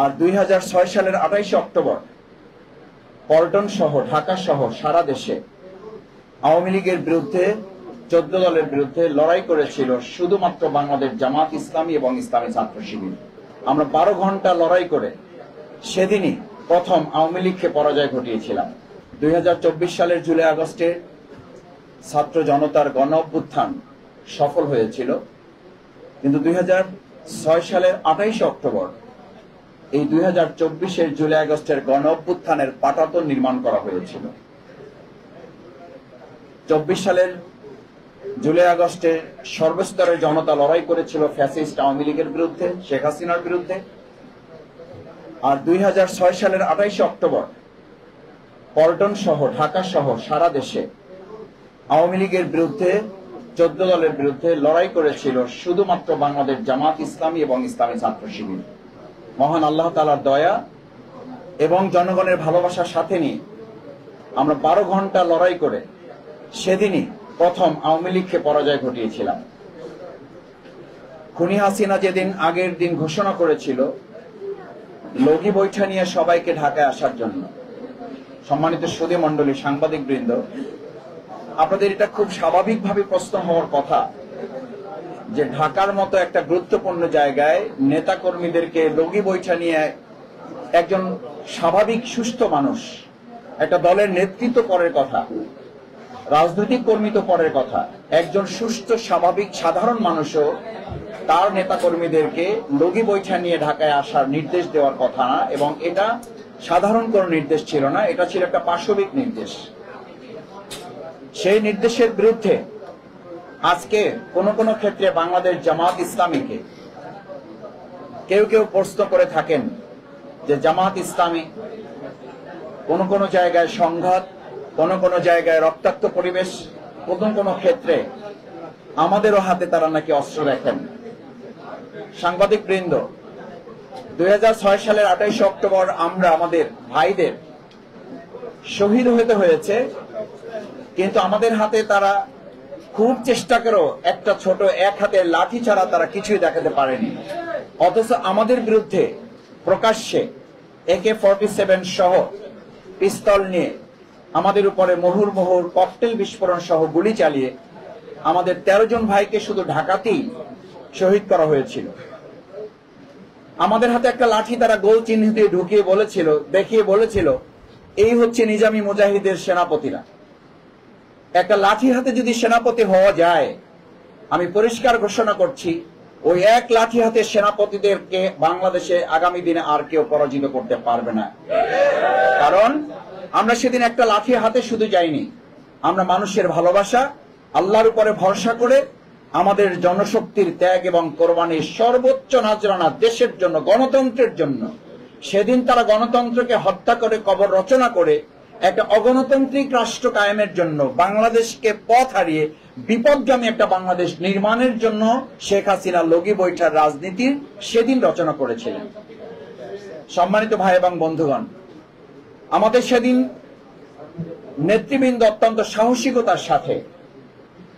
আর 2006 সালের 28 অক্টোবর পল্টন সহ ঢাকা সহ সারা দেশে আওয়ামী লীগের বিরুদ্ধে 14 দলের বিরুদ্ধে লড়াই করেছিল শুধুমাত্র বাংলাদেশ জামাত ইসলামী এবং ইসলামী ছাত্র শিবির। আমরা 12 ঘন্টা লড়াই করে সেদিনই প্রথম আওয়ামী লীগকে পরাজয় ঘটিয়েছিলাম। 2024 সালের জুলাই আগস্টে ছাত্র জনতার গণ অভ্যুত্থান সফল হয়েছিল, কিন্তু 2006 সালের 28 অক্টোবর এই 2024-এর জুলাই আগস্টের গণ অভ্যুত্থানের পাটাতন নির্মাণ করা হয়েছিল। 24 সালের জুলাই আগস্টে সর্বস্তরের জনতা লড়াই করেছিল ফ্যাসিস্ট আওয়ামী লীগের বিরুদ্ধে, শেখ হাসিনার বিরুদ্ধে। আর 2006 সালের 28 অক্টোবর পল্টন সহ ঢাকা সহ সারা দেশে আওয়ামী লীগের বিরুদ্ধে 14 দলের বিরুদ্ধে লড়াই করেছিল শুধুমাত্র বাংলাদেশ জামাত ইসলামী এবং ইসলামী ছাত্র শিবির। মহান আল্লাহ তাআলার দয়া এবং জনগণের ভালোবাসার সাথে নিয়ে আমরা 12 ঘন্টা লড়াই করে সেদিনই প্রথম আওয়ামী লীগকে পরাজয় ঘটিয়েছিলাম। খুনি হাসিনা যেদিন আগের দিন ঘোষণা করেছিল লগি বৈঠা নিয়ে সবাইকে ঢাকায় আসার জন্য, সম্মানিত সুধী মণ্ডলী, সাংবাদিক বৃন্দ, আপনাদের এটা খুব স্বাভাবিকভাবে প্রশ্ন হওয়ার কথা যে ঢাকার মতো একটা গুরুত্বপূর্ণ জায়গায় নেতা কর্মীদেরকে লগি বৈঠা নিয়ে একজন স্বাভাবিক সুস্থ মানুষ, একটা দলের নেতৃত্ব পরের কথা, রাজনৈতিক কর্মী তো পরের কথা, একজন সুস্থ স্বাভাবিক সাধারণ মানুষও তার নেতা কর্মীদেরকে লগি বৈঠা নিয়ে ঢাকায় আসার নির্দেশ দেওয়ার কথা না। এবং এটা সাধারণ কোনো নির্দেশ ছিল না, এটা ছিল একটা পাশবিক নির্দেশ। সেই নির্দেশের বিরুদ্ধে আজকে কোন কোন ক্ষেত্রে বাংলাদেশ জামাত ইসলামীকে কেউ কেউ প্রশ্ন করে থাকেন যে জামাত ইসলামী কোন কোন জায়গায় সংঘাত, কোন কোন জায়গায় রক্তাক্ত পরিবেশ, কোন কোন ক্ষেত্রে আমাদেরও হাতে তারা নাকি অস্ত্র রাখেন। সাংবাদিক বৃন্দ, 2006 সালের 28 অক্টোবর আমরা আমাদের ভাইদের শহীদ হতে হয়েছে, কিন্তু আমাদের হাতে তারা খুব চেষ্টা করেও একটা ছোট এক হাতের লাঠি ছাড়া তারা কিছুই দেখাতে পারেনি। অথচ আমাদের বিরুদ্ধে প্রকাশ্যে AK-47 সহ পিস্তল নিয়ে আমাদের উপরে মুহুর্মুহুর ককটেল বিস্ফোরণ সহ গুলি চালিয়ে আমাদের 13 জন ভাইকে শুধু ঢাকাতেই শহীদ করা হয়েছিল। আমাদের হাতে একটা লাঠি তারা গোল চিহ্ন দিয়ে ঢুকিয়ে বলেছিল, দেখিয়ে বলেছিল, এই হচ্ছে নিজামী মুজাহিদের সেনাপতিরা। একটা লাঠি হাতে যদি সেনাপতি হওয়া যায়, আমি পরিষ্কার ঘোষণা করছি ওই এক লাঠি হাতে সেনাপতিদেরকে বাংলাদেশে আগামী দিনে আর কেউ পরাজিত করতে পারবে না। কারণ আমরা সেদিন একটা লাঠি হাতে শুধু যাইনি, আমরা মানুষের ভালোবাসা, আল্লাহর উপরে ভরসা করে আমাদের জনশক্তির ত্যাগ এবং কোরবানির সর্বোচ্চ নাজরানা দেশের জন্য, গণতন্ত্রের জন্য। সেদিন তারা গণতন্ত্রকে হত্যা করে কবর রচনা করে একটা অগণতান্ত্রিক রাষ্ট্র কায়েমের জন্য, বাংলাদেশকে পথ হারিয়ে বিপদগামী একটা বাংলাদেশ নির্মাণের জন্য শেখ হাসিনা লগি বৈঠার রাজনীতির সেদিন রচনা করেছিলেন। সম্মানিত ভাই এবং বন্ধুগণ, আমাদের সেদিন নেতৃবৃন্দ অত্যন্ত সাহসিকতার সাথে,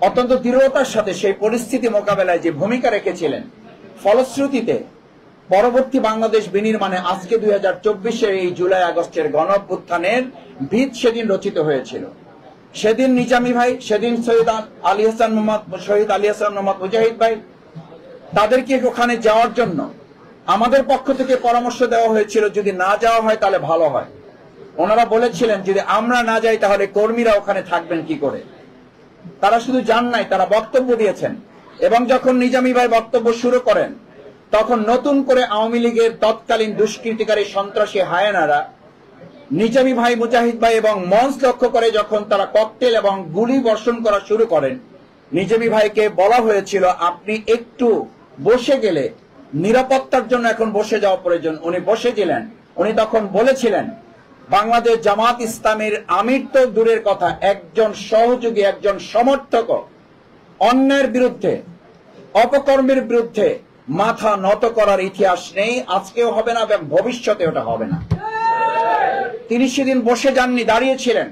অত্যন্ত দৃঢ়তার সাথে সেই পরিস্থিতি মোকাবেলায় যে ভূমিকা রেখেছিলেন, ফলশ্রুতিতে পরবর্তী বাংলাদেশ বিনির্মাণে আজকে 2024-এর এই জুলাই আগস্টের গণ অভ্যুত্থানের ভিত সেদিন রচিত হয়েছিল। সেদিন নিজামী ভাই, সেদিন শহীদ আলী হাসান মোহাম্মদ মুজাহিদ ভাই, তাদেরকে ওখানে যাওয়ার জন্য আমাদের পক্ষ থেকে পরামর্শ দেওয়া হয়েছিল যদি না যাওয়া হয় তাহলে ভালো হয়। ওনারা বলেছিলেন যদি আমরা না যাই তাহলে কর্মীরা ওখানে থাকবেন কি করে। তারা শুধু যান নাই, তারা বক্তব্য দিয়েছেন। এবং যখন নিজামী ভাই বক্তব্য শুরু করেন, তখন নতুন করে আওয়ামী লীগের তৎকালীন দুষ্কৃতিকারী সন্ত্রাসী হায়েনারা নিজামী ভাই, মুজাহিদ ভাই এবং মঞ্চ লক্ষ্য করে যখন তারা ককটেল এবং গুলি বর্ষণ করা শুরু করেন, নিজামী ভাইকে বলা হয়েছিল আপনি একটু বসে গেলে, নিরাপত্তার জন্য এখন বসে যাওয়া প্রয়োজন। উনি বসেছিলেন। উনি তখন বলেছিলেন বাংলাদেশ জামাত ইসলামের আমির তো দূরের কথা, একজন সহযোগী, একজন সমর্থক অন্যায়ের বিরুদ্ধে, অপকর্মের বিরুদ্ধে মাথা নত করার ইতিহাস নেই, আজকেও হবে না এবং ভবিষ্যতে ওটা হবে না। তিনি সেদিন বসে যাননি, দাঁড়িয়েছিলেন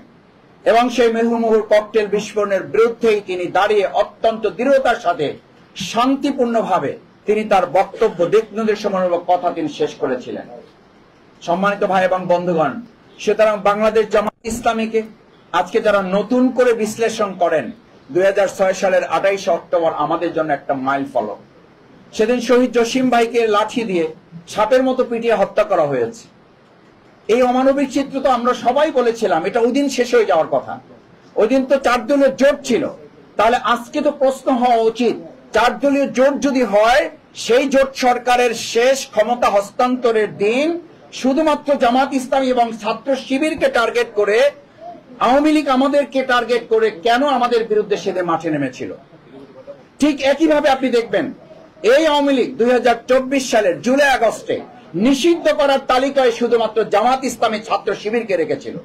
এবং সেই মুহুর্মুহুর ককটেল বিস্ফোরণের বিরুদ্ধেই তিনি দাঁড়িয়ে অত্যন্ত দৃঢ়তার সাথে শান্তিপূর্ণভাবে তিনি তার বক্তব্য দিক নির্দেশনামূলক কথা তিনি শেষ করেছিলেন। সম্মানিত ভাই এবং বন্ধুগণ, সুতরাং বাংলাদেশ জামাত ইসলামীকে আজকে যারা নতুন করে বিশ্লেষণ করেন, 2006 সালের 28 অক্টোবর আমাদের জন্য একটা মাইল ফলক। সেদিন শহীদ জসিম ভাইকে লাঠি দিয়ে সাপের মতো পিটিয়ে হত্যা করা হয়েছে। এই অমানবিক চিত্র তো আমরা সবাই বলেছিলাম এটা ওই দিন শেষ হয়ে যাওয়ার কথা। ওই দিন তো 4 দলীয় জোট ছিল। তাহলে আজকে তো প্রশ্ন হওয়া উচিত, 4 দলীয় জোট যদি হয়, সেই জোট সরকারের শেষ ক্ষমতা হস্তান্তরের দিন শুধুমাত্র জামাত ইসলামী এবং ছাত্র শিবিরকে টার্গেট করে, আওয়ামী লীগ আমাদেরকে টার্গেট করে কেন আমাদের বিরুদ্ধে সেদিন মাঠে নেমেছিল? ঠিক একইভাবে আপনি দেখবেন এই আওয়ামী লীগ 2024 সালের জুলাই আগস্টে নিষিদ্ধ করার তালিকায় শুধুমাত্র জামাত ইসলামী ছাত্র শিবিরকে রেখেছিল।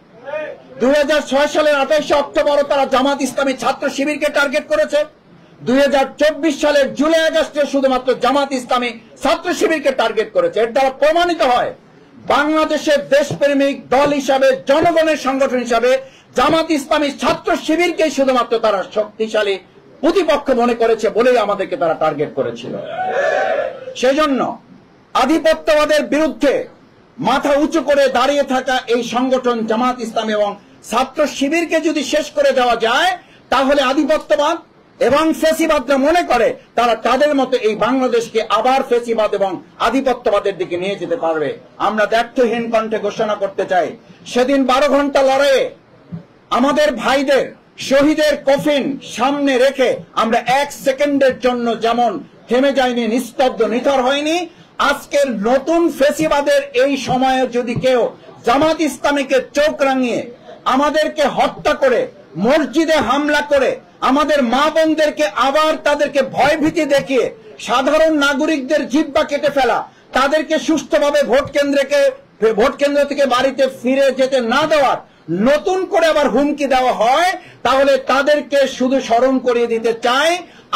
2006 সালের 28 অক্টোবরও তারা জামাত ইসলামী ছাত্র শিবিরকে টার্গেট করেছে। 2024 সালের জুলাই আগস্টে শুধুমাত্র জামাত ইসলামী ছাত্র শিবিরকে টার্গেট করেছে। এর দ্বারা প্রমাণিত হয় বাংলাদেশের দেশপ্রেমিক দল হিসাবে, জনগণের সংগঠন হিসাবে জামাত ইসলামী ছাত্র শিবিরকে শুধুমাত্র তারা শক্তিশালী প্রতিপক্ষ মনে করেছে বলেই আমাদেরকে তারা টার্গেট করেছিল। সেজন্য আধিপত্যবাদের বিরুদ্ধে মাথা উঁচু করে দাঁড়িয়ে থাকা এই সংগঠন জামাত ইসলামী এবং ছাত্র শিবিরকে যদি শেষ করে দেওয়া যায়, তাহলে আধিপত্যবাদ এবং ফেসিবাদরা মনে করে তারা তাদের মতো এই বাংলাদেশকে আবার ফেসিবাদ এবং আধিপত্যবাদের দিকে নিয়ে যেতে পারবে। আমরা দ্ব্যর্থহীন কণ্ঠে ঘোষণা করতে চাই, সেদিন 12 ঘন্টা লড়াইয়ে আমাদের ভাইদের শহীদের কফিন সামনে রেখে আমরা 1 সেকেন্ডের জন্য যেমন থেমে যায়নি, নিস্তব্ধ নিথর হয়নি, আজকের নতুন ফেসিবাদের এই সময়ে যদি কেউ জামাত ইসলামীকে চোখ রাঙিয়ে আমাদেরকে হত্যা করে, মসজিদে হামলা করে, আমাদের মা বোনদেরকে আবার তাদেরকে ভয়ভীতি দেখিয়ে সাধারণ নাগরিকদের জিহ্বা কেটে ফেলা, তাদেরকে সুষ্ঠুভাবে ভোট কেন্দ্র থেকে বাড়িতে ফিরে যেতে না দেওয়ার নতুন করে আবার হুমকি দেওয়া হয়, তাহলে তাদেরকে শুধু স্মরণ করিয়ে দিতে চাই,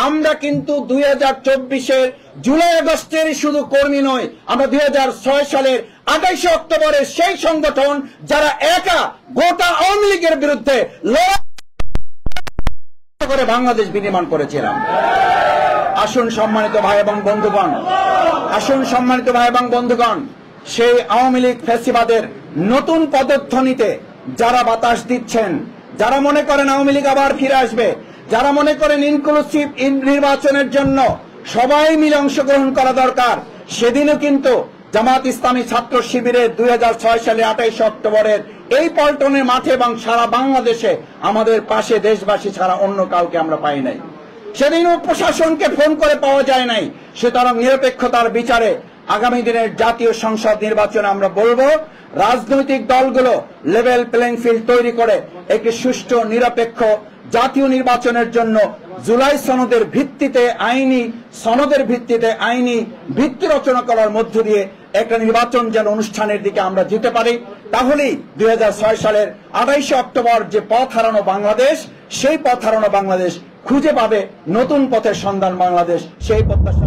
আমরা কিন্তু 2024-এর জুলাই আগস্টের শুধু কর্মী নয়, আমরা 2006 সালের 28 অক্টোবরের সেই সংগঠন যারা একা গোটা আওয়ামী লীগের বিরুদ্ধে লড়াই করে বাংলাদেশ বিনির্মাণ করেছিলাম। আসুন সম্মানিত ভাই এবং বন্ধুগণ, আসুন সম্মানিত ভাই এবং বন্ধুগণ, সেই আওয়ামী লীগ ফ্যাসিবাদের নতুন পদধ্বনিতে যারা বাতাস দিচ্ছেন, যারা মনে করেন আওয়ামী লীগ আবার ফিরে আসবে, যারা মনে করেন ইনক্লুসিভ নির্বাচনের জন্য সবাই মিলে অংশগ্রহণ করা দরকার, সেদিনও কিন্তু জামাত ইসলামী ছাত্র শিবিরের 2006 সালে 28 অক্টোবরের এই পল্টনের মাঠে এবং সারা বাংলাদেশে আমাদের পাশে দেশবাসী ছাড়া অন্য কাউকে আমরা পাই নাই। সেদিনও প্রশাসনকে ফোন করে পাওয়া যায় নাই। সুতরাং নিরপেক্ষতার বিচারে আগামী দিনের জাতীয় সংসদ নির্বাচনে আমরা বলবো, রাজনৈতিক দলগুলো লেভেল প্লেইং ফিল্ড তৈরি করে একটি সুষ্ঠু নিরপেক্ষ জাতীয় নির্বাচনের জন্য জুলাই সনদের ভিত্তিতে আইনি ভিত্তি রচনা করার মধ্য দিয়ে একটা নির্বাচন যেন অনুষ্ঠানের দিকে আমরা যেতে পারি। তাহলেই 2006 সালের 28 অক্টোবর যে পথ হারানো বাংলাদেশ, সেই পথ হারানো বাংলাদেশ খুঁজে পাবে নতুন পথের সন্ধান বাংলাদেশ। সেই প্রত্যাশা